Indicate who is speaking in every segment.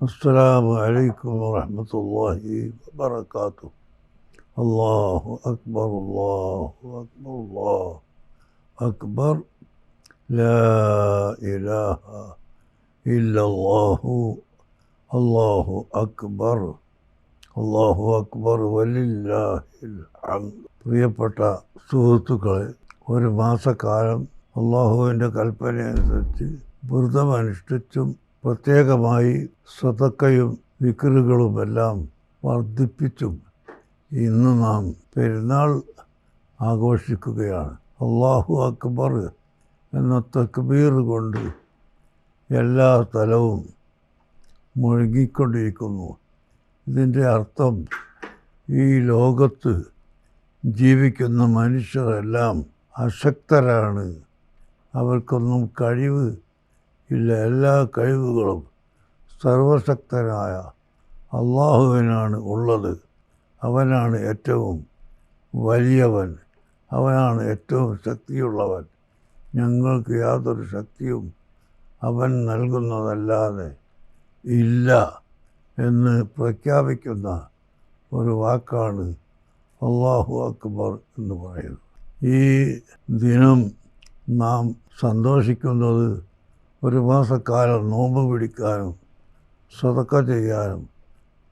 Speaker 1: السلام عليكم ورحمة الله وبركاته. الله أكبر الله أكبر الله أكبر لا إله إلا الله الله أكبر അള്ളാഹു അക്ബർ വലില്ലാഹിൽ ഹംദ്. പ്രിയപ്പെട്ട സുഹൃത്തുക്കളെ, ഒരു മാസക്കാലം അള്ളാഹുവിൻ്റെ കൽപ്പനയനുസരിച്ച് വ്രതമനുഷ്ഠിച്ചും പ്രത്യേകമായി സദക്കയും വിക്റുകളുമെല്ലാം വർദ്ധിപ്പിച്ചും ഇന്ന് നാം പെരുന്നാൾ ആഘോഷിക്കുകയാണ്. അള്ളാഹു അക്ബർ എന്ന തക്ബീർ കൊണ്ട് എല്ലാ സ്ഥലവും മുഴുകിക്കൊണ്ടിരിക്കുന്നു. ഇതിൻ്റെ അർത്ഥം ഈ ലോകത്ത് ജീവിക്കുന്ന മനുഷ്യരെല്ലാം അശക്തരാണ്, അവർക്കൊന്നും കഴിവ് ഇല്ല. എല്ലാ കഴിവുകളും സർവശക്തനായ അള്ളാഹുവിനാണ് ഉള്ളത്. അവനാണ് ഏറ്റവും വലിയവൻ, അവനാണ് ഏറ്റവും ശക്തിയുള്ളവൻ. ഞങ്ങൾക്ക് യാതൊരു ശക്തിയും അവൻ നൽകുന്നതല്ലാതെ ഇല്ല എന്ന് പ്രഖ്യാപിക്കുന്ന ഒരു വാക്കാണ് അല്ലാഹു അക്ബർ എന്ന് പറയുന്നത്. ഈ ദിനം നാം സന്തോഷിക്കുന്നത് ഒരു മാസക്കാലം നോമ്പ് പിടിക്കാനും സദക്ക ചെയ്യാനും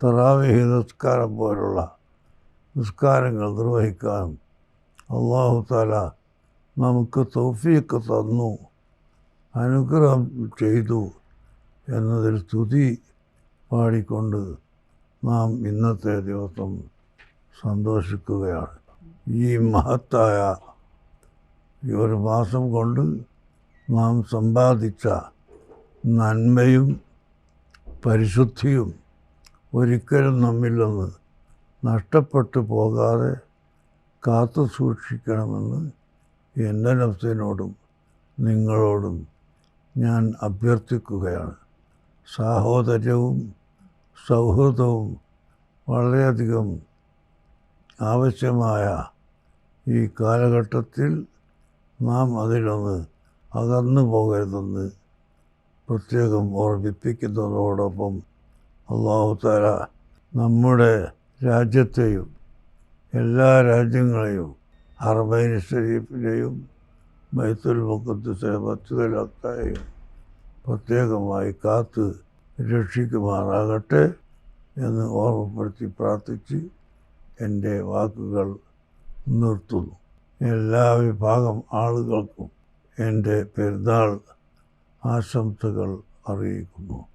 Speaker 1: തറാവീഹ് നിസ്കാരം പോലുള്ള നിസ്കാരങ്ങൾ നിർവഹിക്കാനും അല്ലാഹു തആല നമുക്ക് തൗഫീഖ് തന്നു, അനുഗ്രഹം ചെയ്തു എന്നതിൽ സ്തുതി പാടിക്കൊണ്ട് നാം ഇന്നത്തെ ദിവസം സന്തോഷിക്കുകയാണ്. ഈ മഹത്തായ ഈ ഒരു മാസം കൊണ്ട് നാം സമ്പാദിച്ച നന്മയും പരിശുദ്ധിയും ഒരിക്കലും നമ്മിൽ നിന്ന് നഷ്ടപ്പെട്ടു പോകാതെ കാത്തു സൂക്ഷിക്കണമെന്ന് എൻ്റെ നഫ്സിനോടും നിങ്ങളോടും ഞാൻ അഭ്യർത്ഥിക്കുകയാണ്. സാഹോദര്യവും സൗഹൃദവും വളരെയധികം ആവശ്യമായ ഈ കാലഘട്ടത്തിൽ നാം അതിലൊന്ന് അകന്നു പോകരുതെന്ന് പ്രത്യേകം ഓർമ്മിപ്പിക്കുന്നതോടൊപ്പം അല്ലാഹു തആല നമ്മുടെ രാജ്യത്തെയും എല്ലാ രാജ്യങ്ങളെയും ഹറമൈൻ ശരീഫിനെയും ബൈത്തുൽ മുഖദ്ദസ് മസ്ജിദുൽ അഖ്സയെയും പ്രത്യേകമായി കാത്ത് രക്ഷിക്കുമാറാകട്ടെ എന്ന് ഓർമ്മപ്പെടുത്തി പ്രാർത്ഥിച്ച് എൻ്റെ വാക്കുകൾ നിർത്തുന്നു. എല്ലാ വിഭാഗം ആളുകൾക്കും എൻ്റെ പെരുന്നാൾ ആശംസകൾ അറിയിക്കുന്നു.